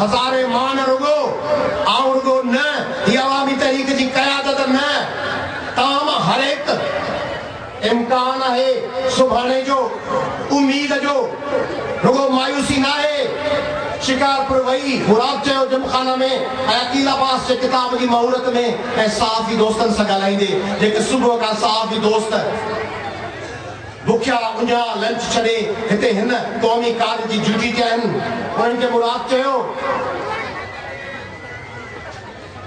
हज़ारे मान रुगो आउं रुगो न ही अवामी तहरीक जी क़यादत न तमाम हर एक इम्कान है सुभाणे जो उम्मीद जो रुगो मायूसी ना है शिकारपुर वही मुराद चयो जमखाना में अकीला पास जे किताब की महूरत में साफ़ी दोस्तन से ॻाल्हाईंदे जेके सुबुह का साफ़ी दोस्त भुखिया उंजा लंच छड़े हिते हिन क़ौमी कार्य जी ड्यूटी ते आहिनि उन्हनि खे मुराद चयो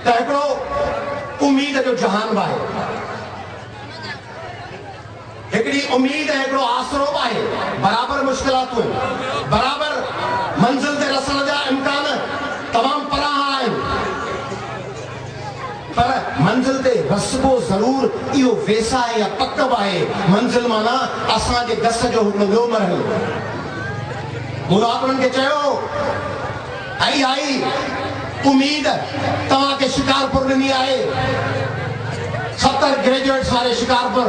त हिकिड़ो उम्मीद जो जहान आहे हिकिड़ी उम्मीद है हिकिड़ो आसरो आहे बराबर मुश्किलातूं बराबर मंजिल ते रसण जा इम्कान तमाम परां आहिनि पर मंजिल ते रसबो जरूर इहो वेसा है या पक आहे मंजिल माना असांजे दस जो ॿियो मरहलो मुराद उन्हनि खे चयो आई उम्मीद तव्हांखे शिकारपुर ॾिनी आहे 70 ग्रेजुएट्स वारे शिकारपुर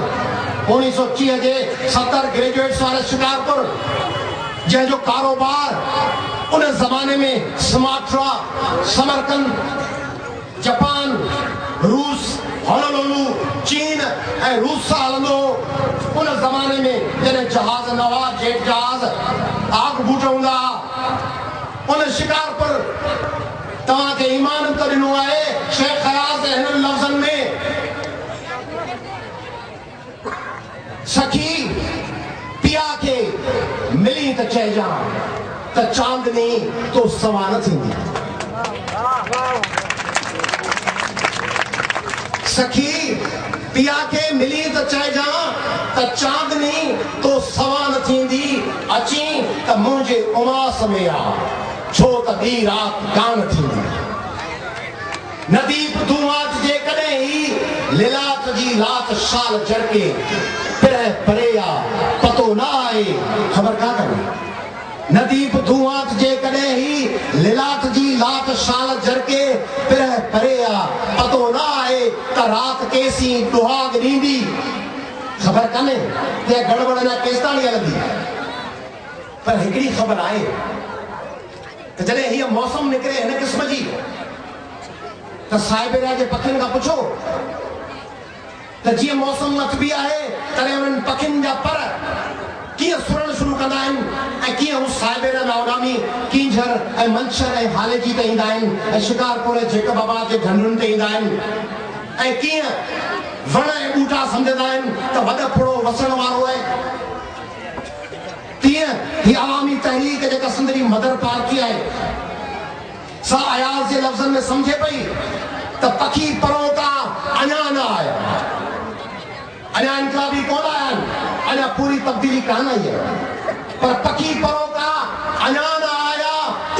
1930 जे 70 ग्रेजुएट्स वारे शिकारपुर जंहिंजो कारोबार उन ज़माने में सुमात्रा समरकंद जापान रूस होनोलुलु चीन ऐं रूस सां हलंदो उन ज़माने में जॾहिं जहाज नवा जेट जहाज आग बूट हूंदा उन शिकारपुर तव्हांखे ईमान त ॾिनो आहे शेख खयाज़ हिन लफ़्ज़नि में सखी पिया के मिली त चइजां त चांदनी तो सवा न थींदी सखी पिया के मिली त चइजां त चांदनी तो सवा न थींदी अची त मुंहिंजे उमास में आ छो त ॿी राति कान थींदी नदीप धुआं जे कॾहिं ही लिलात जी रात शाल जड़के परे आ पतो ना आए खबर का करे नदीप धुआं जे कॾहिं ही लिलात जी लात शाल जड़के परे आ पतो ना आए त रात केसी दुहाग ॾींदी खबर काने ते गड़बड़ ना केसताणी हलंदी पर हिकिड़ी खबर आहे त जॾहिं हीअ मौसम निकिरे हिन क़िस्म जी त साहिबेरा जे पखियुनि खां पुछो त जीअं मौसम नथबी आहे तॾहिं उन्हनि पखियुनि जा पर कीअं सुरण शुरू कंदा आहिनि ऐं कीअं हू साहिबेरा नावडामी कींझर ऐं मंछर ऐं हालेजी ते ईंदा आहिनि ऐं शिकारपुर जेक बाबा जे ढंढुनि ते ईंदा आहिनि ऐं कीअं वण ऐं ॿूटा सम्झंदा आहिनि त वॾो फुड़ो वसण वारो आहे तीअं ही अवामी तहरीक जेका सिंध जी मदर पार्टी आहे सा अयाज़ जे लफ़्ज़नि में सम्झे पई त पखी परों खां अञा न आया अञा इनकलाबी कोन आया आहिनि अञा पूरी तब्दीली कान आई आहे पर पखी परों खां अञा न आया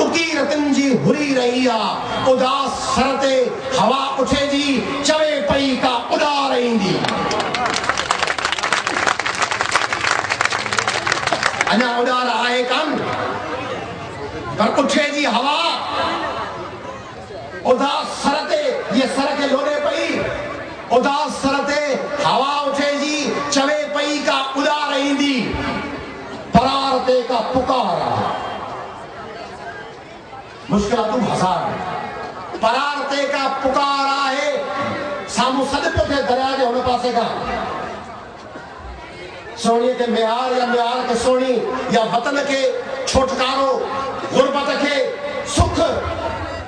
उकी रतिन जी हुरी रही आहे उदास सर ते हवा उठे जी चवे पई का उॾार ईंदी अञा उॾार आहे कान पर उठे जी हवा उदास सर ते ये सर के लोड़े पई उदास सर ते हवा उठे जी चवे पई का उॾार ईंदी परार ते का पुकार मुश्किलातूं हज़ार परार ते का पुकार आहे साम्हूं सॾ पियो थिए दरिया जे हुन पासे खां सोणीअ खे मिहार या मिहार खे सोणी या वतन खे छोटकारो गुरबत खे सुख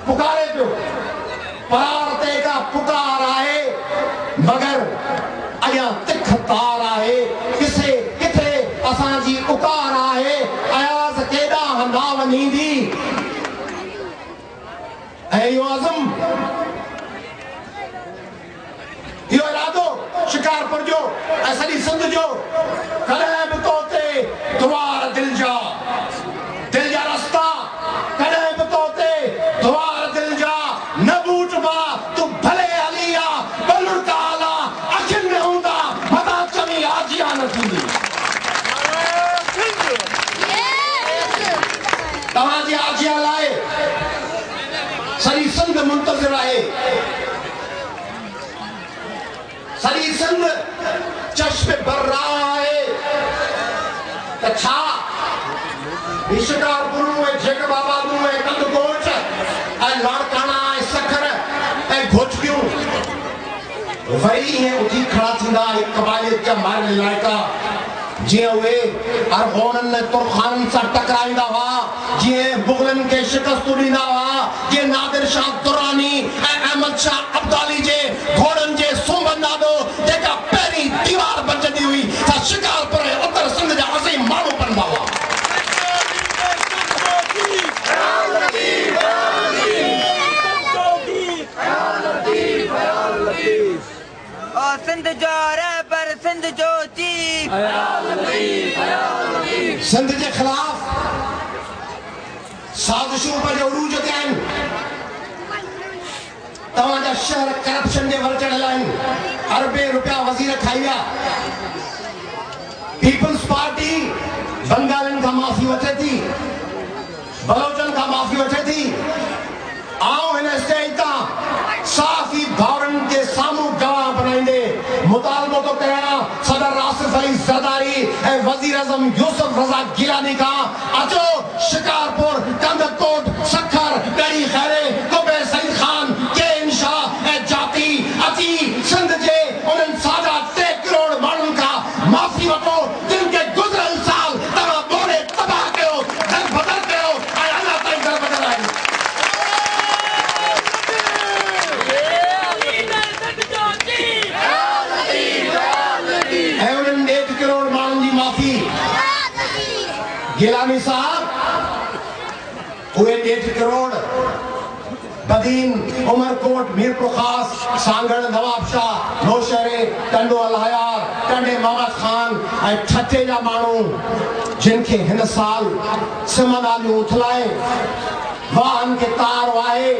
पुकारे पियो परार ते का पुकार आहे मगर अञा तिख तार आहे किसे किथे असांजी उकार आहे अयाज़ केॾा हंधा वञींदी ऐं इहो अज़म इहो इरादो शिकारपुर जो ऐं सॼी सिंध जो कॾहिं बि तो ते द्वार दिल जा रस्ता कॾहिं बि तो ते द्वार दिल जा न बूट बा तू भले हली आ बलुड़का आला अखियुनि में हूंदा मता चमी आजिया न थींदी तव्हांजी आजिया लाइ सॼी सिंध मुंतज़िर आहे सॼी सिंध चश्म बर्रा आहे त छा शिकारपुर ऐं जेक बाबा ऐं कंदकोट वरी ये उठी खड़ा थींदा कबाइल जा मारने लायका जे वे अरगोनन ने तुरखानन सां टकराईंदा हुआ जे मुगलन के शिकस्त ॾींदा हुआ जे नादिर शाह दुरानी ऐं अहमद शाह अब्दाली जे घोड़न जे सुंभन नादो जेका पहिरीं दीवार बचंदी हुई सा शिकारपुर ऐं उत्तर सिंध जा असीम माण्हू बनदा हुआ सिंध जो रहबर सिंध जो चीफ सिंध के खिलाफ साजिशों पर जो उरूज ते आहिनि तव्हांजा शहर करप्शन जे वर चढ़ियल आहिनि अरबे रुपया वज़ीर खाई विया पीपल्स पार्टी बंगालिन खां माफ़ी वठे थी बलोचन खां माफ़ी वठे थी आऊं हिन स्टेज तां साफ़ी भाउरनि के साम्हूं गवाह बनाईंदे मुतालबो तो कयां सदर आसिफ अली ज़रदारी ऐं वज़ीर आज़म यूसुफ रज़ा गिलानी खां अचो शिकारपुर कंदकोट सखर गड़ी खैरे कुबे सईद खान के इंशाह ऐं जाती अची सिंध जे उन्हनि सादा 3 करोड़ माण्हुनि खां माफ़ी वठो जिन खे गुज़िरियल साल तव्हां ॿोड़े तबाह कयो दरबदर कयो ऐं अञा ताईं दरबदर आहिनि गिलानी साहब हुए 1.5 करोड़ बदीन उमरकोट मीरपुर खास सांगड़ नवाब शाह नौशहरे टंडो अलहयार टंडे मोहम्मद खान ऐं ठठे जा माण्हू जिनखे हिन साल सिमनालियूं उथलाए वाहन के तार वाहे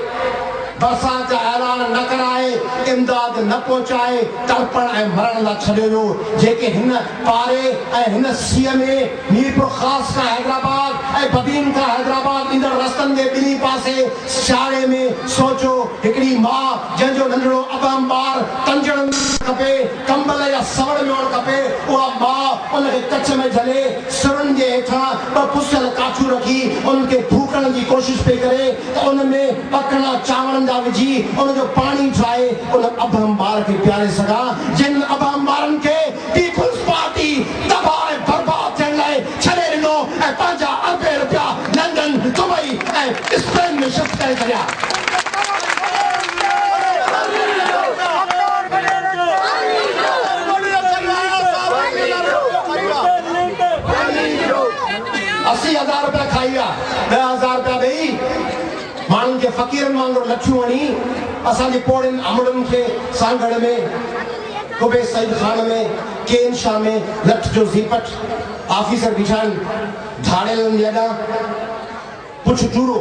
बरसात का ऐलान न कराए इमदाद न पहुंचाए तड़पण ऐं मरण ला छॾियो वियो जेके हिन पारे ऐं हिन सीअ में मीरपुर खास का हैदराबाद ऐं बदीन का हैदराबाद ईंदड़ रस्तनि जे ॿिन्ही पासे सियारे में सोचो हिकिड़ी माउ जंहिंजो नंढड़ो अबाम ॿार तंजण खपे कंबल या सवड़ में हुअणु खपे उहा माउ उनखे कच्छ में झले सिरुनि जे हेठां 2 पुसियल काठियूं रखी उनखे फूकण जी कोशिशि पई करे त उनमें पकड़ा चांवरनि जा विझी उनजो पाणी ठाहे उन अबाम ॿार खे पीआरे सघां जिन अबाम ॿारनि खे पीपल्स पार्टी तबाह ऐं बर्बाद थियण लाइ छॾे ॾिनो ऐं पंहिंजा अरबे रुपया लंडन दुबई ऐं स्पेन में शिफ्ट करे छॾिया ₹80,000 खाई विया ₹10,000 ॾेई माण्हुनि खे फ़क़ीरनि वांगुरु लठियूं हणी असांजे पोड़ियुनि अमड़नि खे सांगड़ में कुबे सईद खान में केन शाह में लठ जो ज़ीपट ऑफिसर बीठा आहिनि धाड़ेलनि जे अॻियां पुछ टूरो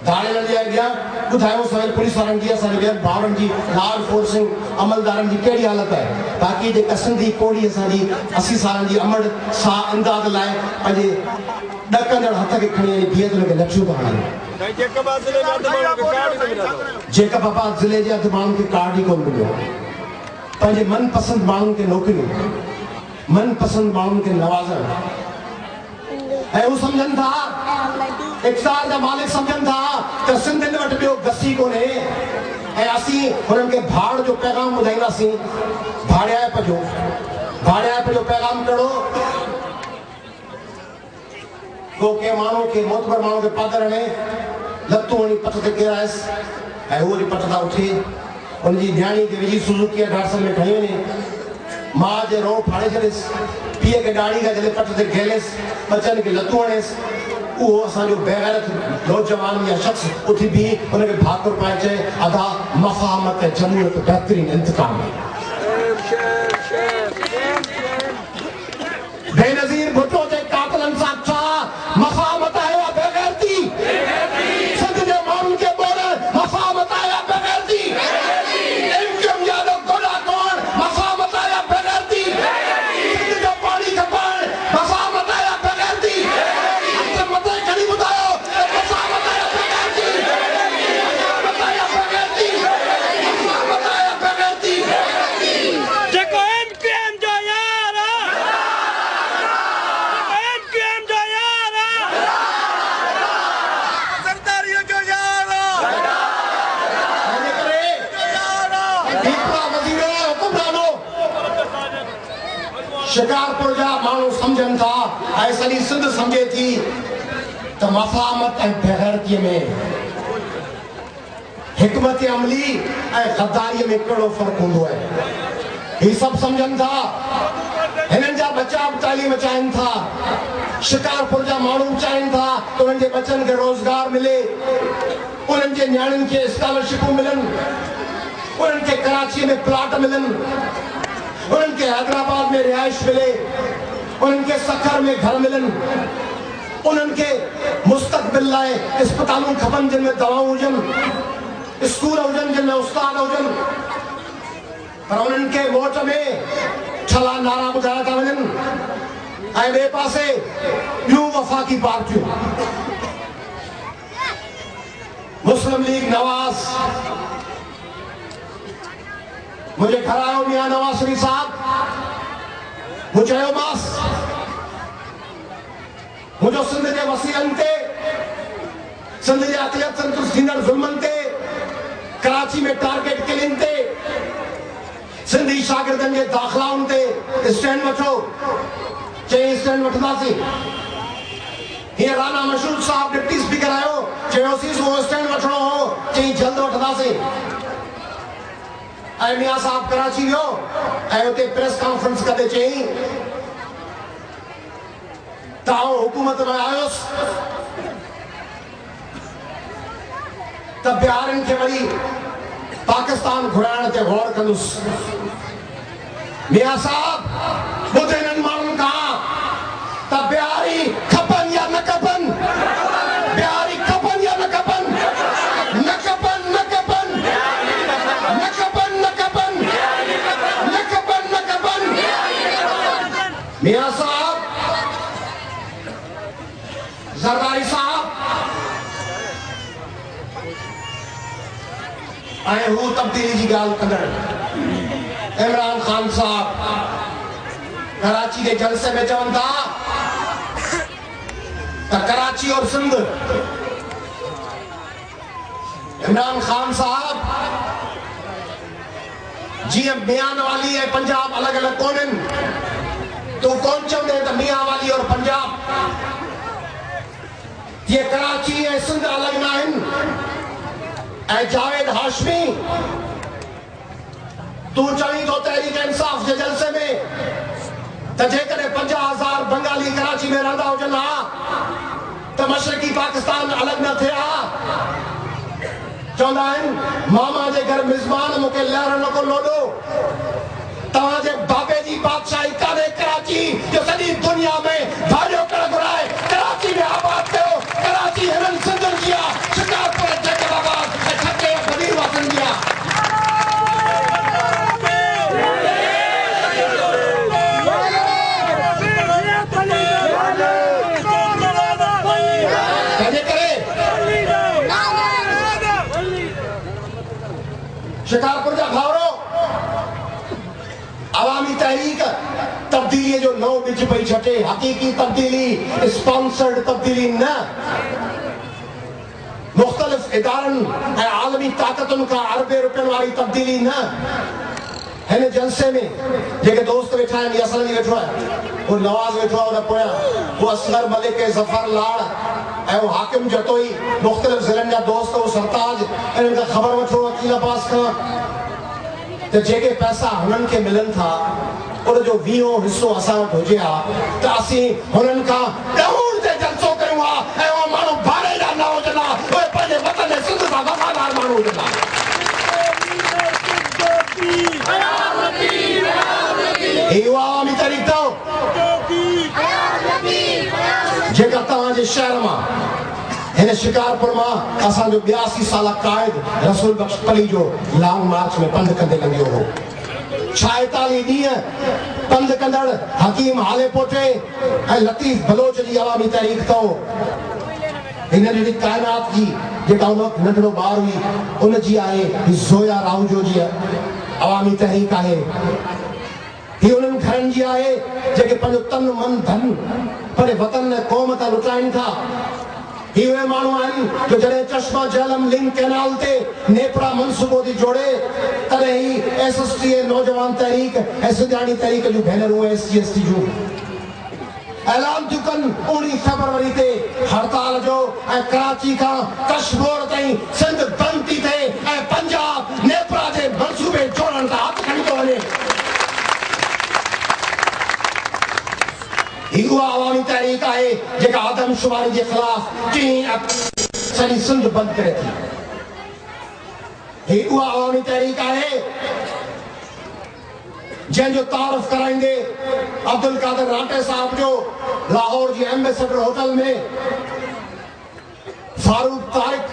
धाड़ेलनि जे अॻियां ॿुधायो सवेल पुलिस वारनि जी असांजे ॿियनि भाउरनि जी लॉ एनफोर्सिंग अमलदारनि जी कहिड़ी हालत आहे ताकी जेका सिंधी कोड़ी असांजी 80 सालनि जी अमड़ सां इमदाद लाइ पंहिंजे ॾकंदड़ हथ खे खणी बीहत हुनखे लठियूं था हणनि जेकबाबाद ज़िले जे अधु माण्हुनि खे कार्ड ई कोन मिलियो पंहिंजे मनपसंद माण्हुनि खे नौकरियूं मनपसंद माण्हुनि खे नवाज़ण ऐं हू सम्झनि था इक़्तिदार जा मालिक सम्झनि था त सिंधियुनि वटि ॿियो गसी कोन्हे ऐं असीं हुननि खे भाड़ जो पैगाम ॿुधाईंदासीं भाड़ियाप जो पैगाम कहिड़ो को के माण्हू खे मोतबर माण्हू खे पादर हणे लतूं हणी पट ते किरायसि ऐं उहो वरी पट तां उथी उनजी न्याणी खे विझी सुज़ुकी ढारसन में खणी वञे माउ जे रोह फाड़े छॾेसि पीउ खे ॾाढ़ी खां जॾहिं पट ते घेलेसि बचनि खे लतूं हणेसि उहो असांजो बेग़ैरत नौजवान या शख़्स उथी बीह हुनखे भाकुर पाए चए अदा मफ़ाहमत ऐं जमूअत बहितरीन इंतकाम बेनज़ीर भुट्टो जे कातिलनि सां छा मफ़ाहमत आहे या बेग़ैरती सिंध जे माण्हुनि खे ॿोड़ण मफ़ाहमत आहे या बेग़ैरती इम्तियाज़ यादो गोॾा करण मफ़ाहमत आहे या बेग़ैरती सिंध जो पाणी खपण मफ़ाहमत आहे या बेग़ैरती हथ मथे खणी ॿुधायो मफ़ाहमत आहे या बेग़ैरती मफ़ाहमत आहे या बेग़ैरती मफ़ाहमत आहे या बेग़ैरती शिकारपुर जा माण्हू सम्झनि था ऐं सॼी सिंध सम्झे थी त मफ़ामत ऐं बेग़ैरतीअ में हिकमत अमली ऐं गद्दारीअ में कहिड़ो फ़र्क़ु हूंदो आहे। ही सभु सम्झनि था। हिननि जा बच्चा बि तालीम चाहिनि था। शिकारपुर जा माण्हू चाहिनि था त उन्हनि जे बच्चनि खे रोज़गार मिले, उन्हनि जे न्याणियुनि खे स्कॉलरशिपूं मिलनि, उन्हनि खे कराची में प्लाट मिलनि, उन्हनि खे हैदराबाद में रिहाइश मिले, उन्हनि खे सखर में घर मिलनि, उन्हनि खे मुस्तक़बिल लाइ अस्पतालूं खपनि जिन में दवाऊं हुजनि, स्कूल हुजनि जिन में उस्ताद हुजनि। पर उन्हनि खे वोट में छला नारा ॿुधाया था वञनि ऐं ॿिए पासे ॿियूं वफ़ाक़ी पार्टियूं, मुस्लिम लीग नवाज़। मुझे घर आयो मियां नवाज़ शरीफ़ साहब, मूं चयोमांसि मुंहिंजो सिंध जे वसीलनि ते, सिंध जे अक़लियत संतुष्ट थींदड़ ज़ुल्मनि ते, कराची में टारगेट किलिंग ते, सिंधी शागिर्दनि जे दाख़िलाउनि ते स्टैंड वठो। चई स्टैंड वठंदासीं। हीअं राना मशहूद साहब डिप्टी स्पीकर आयो, चयोसीं उहो स्टैंड वठणो हो, चई जल्द वठंदासीं। ऐं मियां साहब कराची वियो ऐं उते प्रेस कॉन्फ्रेंस कंदे चई त आउं हुकूमत में आयुसि त बिहारियुनि खे वरी पाकिस्तान घुराइण ते गौर कंदुसि। मियां साहब ॿुध हिननि माण्हुनि खां त बिहारी खपनि या न खपनि, बिहारी खपनि या न खपनि, न खपनि न खपनि, न खपनि न खपनि, न खपनि न खपनि। मियां साहब, ज़रदारी साहब ऐं हू तब्दीली जी ॻाल्हि कंदड़ इमरान खान साहब कराची के जलसे में चवनि था त कराची और सिंध, इमरान खान साहब जीअं मियां वाली ऐं पंजाब अलॻि अलॻि कोन्हनि, तूं कोन चवंदे त मियां वाली और पंजाब, ये कराची ऐं सिंध अलॻि न आहिनि। ऐं जावेद हाशमी, तूं चवीं थो तहरीक इंसाफ जे जलसे में त जेकॾहिं 50,000 बंगाली कराची में रहंदा हुजनि हा त मशरक़ी पाकिस्तान अलॻि न थिए हा। चवंदा आहिनि मामा जे घर मिज़मान मूंखे लहर न को लोॾो। तव्हांजे बाबे जी बादशाही कान्हे कराची जो सॼी दुनिया में भाॼो कड़ घुराए कराची में आबाद कयो। कराची हिननि सिंधनि जी आहे, शिकारपुर जैकबाबाद ऐं ठके बदी वासनि जी आहे। शिकारपुर जा भाउरो, अवामी तहरीक तब्दीली जो नओं बिज पई छटे। हकीकी तब्दीली, स्पॉन्सर्ड तब्दीली न, मुख़्तलिफ़ इदारनि ऐं आलमी ताक़तुनि खां अरबे रुपयनि वारी तब्दीली न। हिन जलसे में जेके दोस्त वेठा आहिनि, असलनी वेठो आहे, वो नवाज़ वेठो आहे, उन पोयां वो असगर मलिक, ज़फर लाड़ ऐं वो हाकिम जतोई, मुख़्तलिफ़ ज़िलनि जा दोस्त, वो सरताज, इन्हनि खां ख़बर वठो वकील अब्बास खां त जेके पैसा हुननि खे मिलनि था उन जो 20 हिसो असां वटि हुजे हा त असीं हुननि खां ॾहूं ते जलसो कयूं हा ऐं उहे माण्हू भाड़े जा न हुजनि हा, उहे पंहिंजे वतन ऐं सिंध सां वफ़ादार माण्हू हुजनि हा। इहो अवामी तहरीक अथव जेका तव्हांजे शहर मां, हिन शिकारपुर मां असांजो 82 साला क़ाइद रसूल बख्श पली जो लॉन्ग मार्च में पंधु कंदे लंघियो हो। 46 ॾींहं पंधु कंदड़ हकीम हाले पोटे ऐं लतीफ़ बलोच जी अवामी तहरीक अथव। हिन जहिड़ी काइनात जी जेका उन वक़्तु नंढड़ो ॿार हुई उन जी आहे, ज़ोया राउजो जी अवामी तहरीक आहे। ही उन्हनि घरनि जी आहे जेके पंहिंजो तन मन धन पंहिंजे वतन ऐं क़ौम तां लुटाइनि था। ही वे माण्हू आहिनि जो जॾहिं चश्मा झेलम लिंक कैनाल ते नेपरा मनसूबो थी जोड़े तॾहिं ही SST नौजवान तहरीक ऐं सिंधियाणी तहरीक जूं भेनरूं SC ST जूं ऐलान थियूं कनि 19 फरवरी ते हड़ताल जो ऐं कराची खां कश्मीर ताईं सिंध बंदि थी थिए ऐं पंजाब नेपरा जे मनसूबे जोड़ण खां हथ खणी थो वञे। ही उहा अवामी तहरीक आहे जेका आदमशुमारी जे ख़िलाफ़ सॼी सिंध बंदि करे थी। ही उहा अवामी तहरीक आहे जंहिंजो तारुफ़ कराईंदे अब्दुल कादिर रांटे साहब जो लाहौर जी एम्बेसडर होटल में फारूक तारिक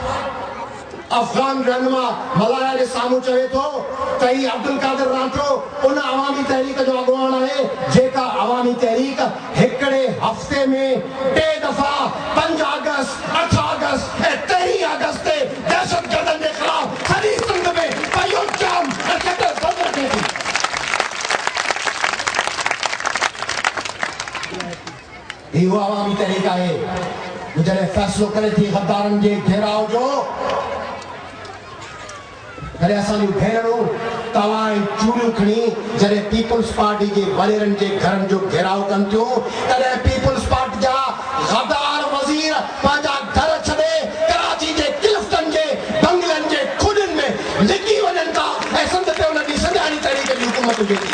अफगान रहनुमा मलाया जे साम्हूं चवे थो त ही अब्दुल कादिर रांटो उन अवामी तहरीक जो अॻुवान आहे जेका अवामी तहरीक हिकिड़े हफ़्ते में 3 दफ़ा 5 अगस्त 8 अगस्त ऐं 13 अगस्त ते दहशतगर्दनि जे ख़िलाफ़ सॼी सिंध में पहियो जाम ऐं कटे बंदि रखे थी। ही उहा अवामी तहरीक आहे जॾहिं फ़ैसिलो करे थी गद्दारनि जे घेराव जो अरे असांजूं भेनरूं तव्हां चूड़ियूं खणी जॾहिं पीपल्स पार्टी जे वॾेरनि जे घरनि जो घेराव कनि थियूं तॾहिं पीपल्स पार्टी जा गद्दार वज़ीर पंहिंजा घर छॾे कराची जे क्लिफ्टन जे बंगलनि जे खुॾनि में लिकी वञनि था ऐं सिंध ते उन ॾींहुं सिंधियाणी तहरीक जी हुकूमत हुजे थी।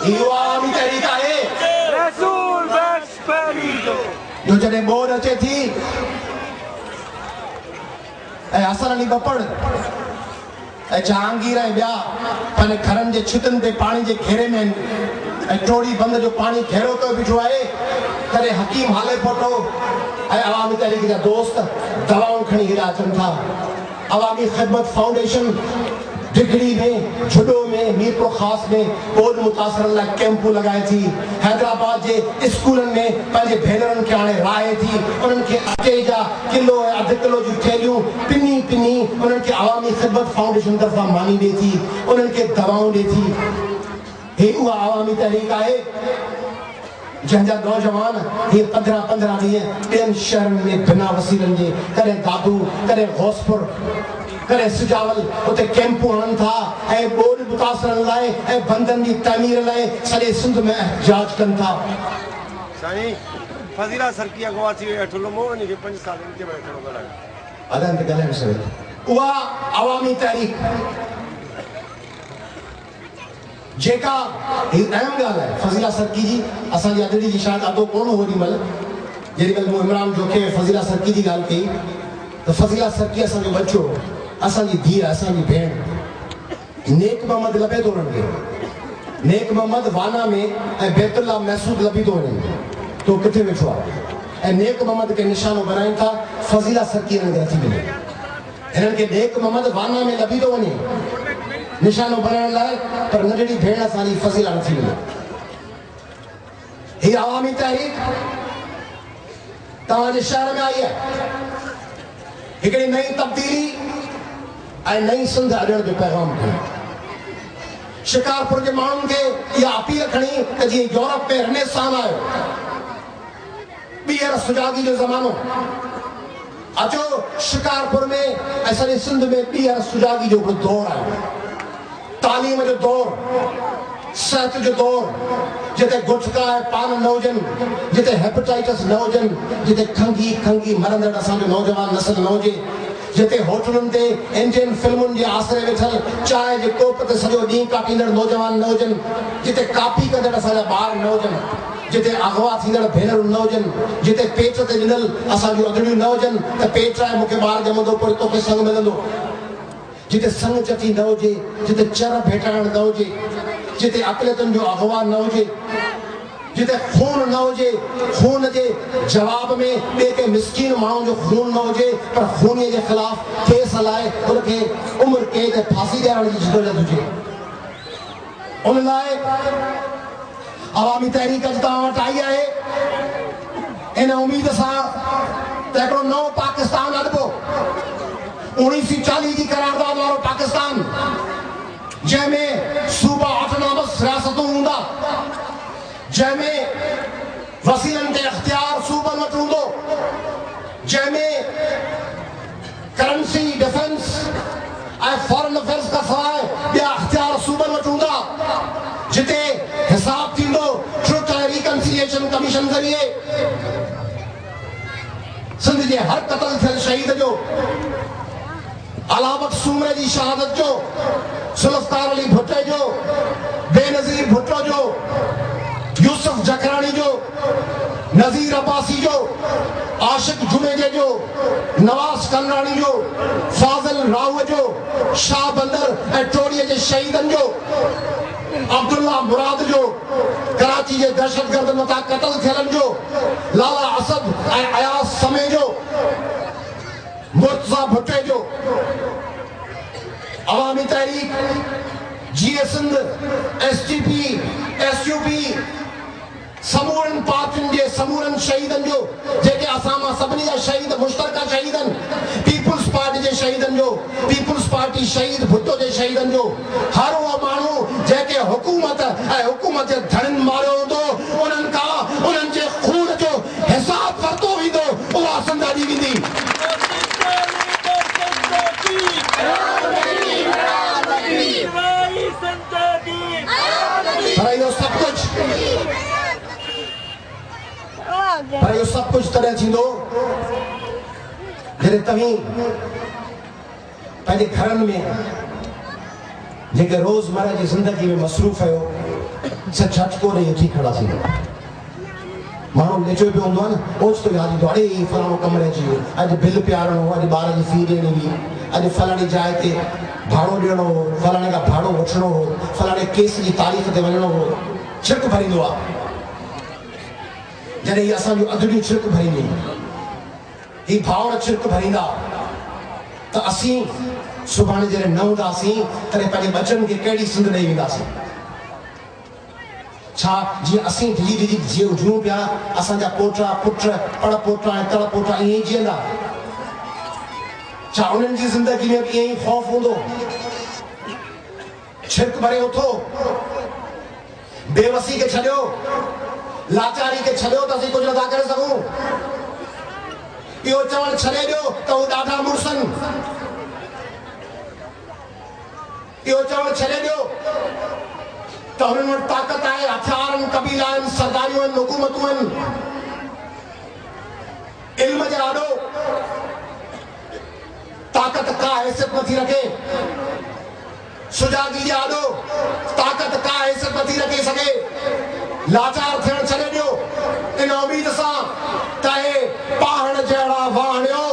इहो आवामी तहरीक आहे जो जॾहिं ॿोॾ अचे थी ऐं हसन अली बपड़ ऐं जहांगीर ऐं ॿिया पंहिंजे घरनि जे छितनि ते पाणी जे घेरे में ऐं टोड़ी बंद जो पाणी घेरो कयो बीठो आहे तॾहिं हकीम हाले फोटो ऐं अवामी तहरीक जा दोस्त दवाऊं खणी हेॾा अचनि था। अवामी ख़िदमत फाउंडेशन डिगड़ी में जुडो में मीरपुर खास में ॿोॾ मुतासिरनि लाइ कैंपूं लॻाए थी। हैदराबाद जे स्कूलनि में पंहिंजे भेनरुनि खे हाणे राहे थी उन्हनि खे अटे जा किलो ऐं अधु किलो जूं थैलियूं पिनी पिनी उन्हनि खे अवामी ख़िदमत फाउंडेशन तरफ़ां मानी ॾिए थी उन्हनि खे दवाऊं ॾिए थी। ही उहा अवामी तहरीक आहे जंहिंजा नौजवान ही 15-15 ॾींहं ॿियनि शहरनि में बिना वसीलनि जे कॾहिं दादू कॾहिं गौसपुर कॾहिं सुजावल उते कैंपूं हणनि था ऐं ॿोॾ मुतासिरनि लाइ ऐं बंदनि जी तामीर लाइ सॼे सिंध में एहतिजाज कनि था। साईं फज़ीला सरकी अगवा थी वई अठलो मो वञी 5 साल ते बैठो ॻाल्हायो अदन ते ॻाल्हाइण सही उहा अवामी तहरीक जेका ही अहम ॻाल्हि आहे फज़ीला सरकी जी असांजी अदड़ी जी शायदि अदो कोन हो ओॾी महिल जेॾी महिल मूं इमरान जोखे फज़ीला सरकी जी ॻाल्हि कई त फज़ीला सरकी असांजो बच्चो असांजी धीउ असांजी भेण नेक मोहम्मद लभे थो उन्हनि खे नेक मोहम्मद वाना में ऐं बैतुल्ला महसूद लभी थो वञे तो किथे वेठो आहे ऐं नेक मोहम्मद खे निशानो बनाइनि था फज़ीला सरकी हिननि खे नथी मिले हिननि खे नेक मोहम्मद वाना में लभी थो वञे निशानो बनाइण लाइ पर नंढड़ी भेण असांजी फज़ीला नथी मिले। हीअ अवामी तहरीक तव्हांजे शहर में आई आहे हिकिड़ी नई तब्दीली ऐं नई सिंध अॾण जो पैगाम खणी शिकारपुर जे माण्हुनि खे इहा अपील खणी त जीअं यूरोप में रेनेसां आयो ॿीहर सुजागी जो ज़मानो अचो शिकारपुर में ऐं सॼे सिंध में ॿीहर सुजागी जो हिकिड़ो दौर आयो तालीम जो दौर सेहत जो दौर जिते गुटका ऐं पान न हुजनि जिते हेपेटाइटिस न हुजनि जिते खंगी मरंदड़ असांजो नौजवान नस्ल न हुजे जिते होटलुनि ते इंडियन फिल्मुनि जे आसरे वेठल चांहि जे कोप ते सॼो ॾींहुं काटींदड़ नौजवान न हुजनि जिते कापी कंदड़ असांजा ॿार न हुजनि जिते अगवा थींदड़ भेनरूं न हुजनि जिते पेट ते ॾिनल असांजूं अगड़ियूं न हुजनि त पेट आहे मूंखे ॿार ॼमंदो पोइ तोखे संग मिलंदो जिते संग चटी न हुजे जिते चर भेटाइण न हुजे जिते अक़लियतुनि जो अगवा न हुजे जिते खून न हुजे खून जे जवाब में ॿिए के मिस्कीन माण्हू जो खून न हुजे पर खूनीअ जे ख़िलाफ़ केस हलाए उनखे उमिरि क़ैद ऐं फांसी ॾियारण जी जिदोजहद हुजे उन लाइ अवामी तहरीक अॼु तव्हां वटि आई आहे इन उमेद सां त हिकिड़ो नओं पाकिस्तान अॾिबो 1940 जी करारदाद वारो पाकिस्तान जंहिंमें सूबा ऑटोनॉमस रियासतूं हूंदा जंहिंमें वसीलनि ते अख्तियार सूबनि वटि हूंदो, जंहिंमें करंसी, डिफेंस ऐं फॉरेन अफेयर्स खां सवाइ ॿिया अख्तियार सूबनि वटि हूंदा, जिते हिसाब थींदो ट्रुथ ऐं रिकंसिलिएशन कमीशन ज़रिए सिंध जे हर क़तल थियल शहीद जो, अलावत सूमरे जी शहादत जो, सुल्फ़कार अली भुट्टे जो, बेनज़ीर भुट्टो जो, यूसुफ जखरानी जो, नज़ीर अब्बासी जो, आशिक जुनेजे जो, नवाज़ कनरानी जो, फाज़िल राव जो, शाह बंदर ऐं टोड़ीअ जे शहीदनि जो, अब्दुल्ला मुराद जो, कराची जे दहशतगर्द मथां क़तल थियलनि जो, लाला असद ऐं अयाज़ समे जो, मुर्तज़ा भुट्टे जो, अवामी तहरीक, जीए सिंध, एसटीपी, एसयूपी, समूरनि पार्टियुनि जे समूरनि शहीदनि जो, जेके असां मां सभिनी जा शहीद मुश्तरका शहीद आहिनि, पीपुल्स पार्टी जे शहीदनि जो, पीपुल्स पार्टी शहीद भुट्टो जे शहीदनि जो, हर उहो माण्हू जेके हुकूमत ऐं हुकूमत जे धड़नि मारियो हूंदो, उन्हनि खां उन्हनि जे खून जो हिसाब वरितो वेंदो, उहा सिंध ॾी वेंदी। पर इहो सभु कुझु तॾहिं थींदो जॾहिं तव्हीं पंहिंजे घरनि में जेके रोज़मर्रा जी ज़िंदगी में मसरूफ़ आहियो से झटको ॾेई उथी खड़ा थींदो। माण्हू लेचो पियो हूंदो आहे न, ओचितो यादि ईंदो, अड़े फलाणो कमु रहिजी वियो, अॼु बिल पियारणो हो, अॼु ॿार जी फी ॾियणी हुई, अॼु फलाणी जाइ ते भाड़ो ॾियणो हो, फलाणे खां भाड़ो वठिणो हो, फलाणे केस जी तारीख़ ते वञिणो हो, छिक भरींदो आहे। जॾहिं असांजो अधु छिक भरींदी, ही भाउर छिक भरींदा, त असीं सुभाणे जॾहिं न हूंदासीं तॾहिं पंहिंजे बचनि खे कहिड़ी सिंध ॾेई वेंदासीं। छा जीअं असीं ढिली ढिली जीऊं पिया, असांजा पोटा पुट पड़ पोटा ऐं तड़ पोटा ईअं ई जीअंदा? छा उन्हनि जी ज़िंदगी में बि ईअं ई ख़ौफ़ हूंदो? छिक भरे उथो, बेवसी खे छॾियो, लाचारी के छॾियो त असीं कुझु नथा करे सघूं। इहो चवणु छॾे ॾियो त उहे ॾाढा मुड़ुसनि, इहो चवणु छॾे ॾियो त हुननि वटि ताक़त आहे, हथियार आहिनि, कबीला आहिनि, सरदारियूं आहिनि, हुकूमतूं आहिनि, इल्म जे आॾो ताक़त का हैसियत नथी रखे, सुजागी जे आॾो ताक़त का हैसियत नथी रखे सघे। लाचार थियण छॾे ॾियो इन उम्मीद सां त हे पहाड़ जहिड़ा वाणियो,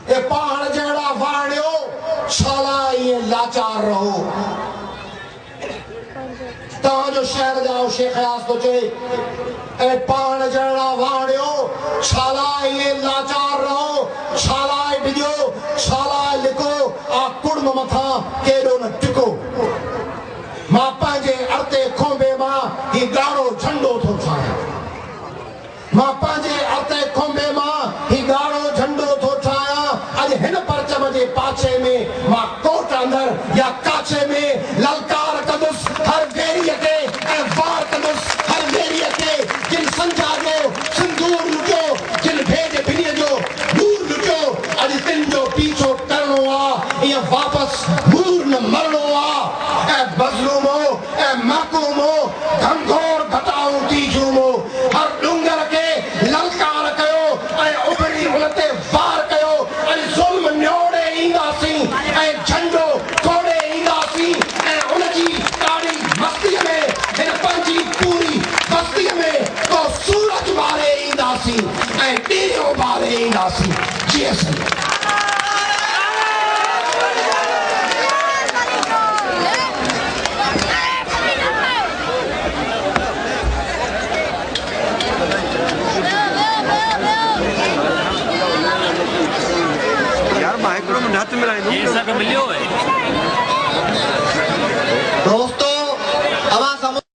हे पहाड़ जहिड़ा वाणियो, छा लाइ ईअं लाचार रहो? तव्हांजो शहर जाओ शेख अयाज़ थो चए, ऐं पहाड़ जहिड़ा वाणियो, छा लाइ ईअं लाचार रहो? छा लाइ डिॼो, छा लाइ लिको, आ कुड़म मथां केॾो न टिको। मां पंहिंजे अड़ते खोंबे मां ही ॻाढ़ो झंडो थो ठाहियां, मां पंहिंजे अड़ते खोंबे मां ही ॻाढ़ो झंडो थो ठाहियां। अॼु हिन परचम जे पाछे में मां कोट अंदरि या काछे में ललकार कंदुसि हर बेरीअ खे ऐं वार कंदुसि हर बेरीअ खे, जिन संझा जो सिंदूर लुटियो, जिन भेज भिनीअ जो नूर लुटियो, अॼु तिन जो पीछो करणो आहे, ईअं वापसि मूर न मरणो आहे। ऐं बज़लूमो ऐं महकूमो घनघोर घटाऊं थी झूमो, हर डुंगर खे ललकार कयो ऐं उभरी हुन ते वार कयो। अॼु ज़ुल्म न्योड़े ईंदासीं ऐं झंडो तोड़े ईंदासीं, ऐं उनजी ॾाढी मस्तीअ में हिन पंहिंजी पूरी बस्तीअ में तो सूरज ॿारे ईंदासीं ऐं ॾींहुं ॿारे ईंदासीं। जीअं सही यार माइक्रो में हथ मिलाइंदो, ये सब मिलियो है।